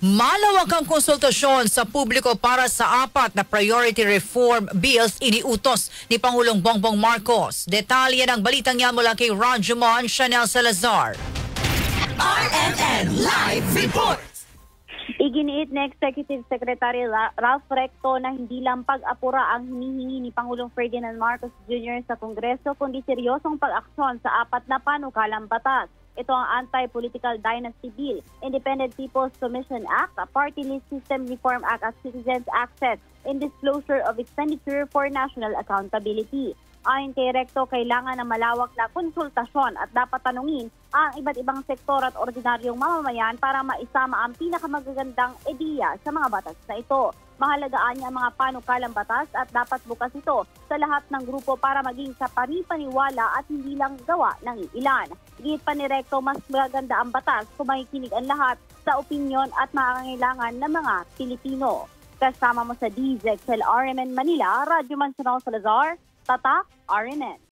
Malawak ang konsultasyon sa publiko para sa 4 na priority reform bills iniutos ni Pangulong Bongbong Marcos. Detalye ng balitang yan mula kay Rajumon Chanel Salazar. RMN Live Report! Iginiit ni Executive Secretary Ralph Recto na hindi lang pag-apura ang hinihingi ni Pangulong Ferdinand Marcos Jr. sa Kongreso kundi seryosong pag-aksyon sa 4 na panukalang batas. Ito ang Anti-Political Dynasty Bill, Independent People's Commission Act, Party List System Reform Act at Citizens Access in Disclosure of Expenditure for National Accountability. Ayon kay Recto, kailangan ng malawak na konsultasyon at dapat tanungin ang iba't ibang sektor at ordinaryong mamamayan para maisama ang pinakamagagandang ideya sa mga batas na ito. Mahalagaan niya ang mga panukalang batas at dapat bukas ito sa lahat ng grupo para maging sa panipaniwala at hindi lang gawa ng ilan. Git pa ni Recto, mas maganda ang batas kung makikinig ang lahat sa opinyon at makakailangan ng mga Pilipino. Kasama mo sa DZXL RMN Manila, Radyo Mansanao Salazar, Tatak, RMN.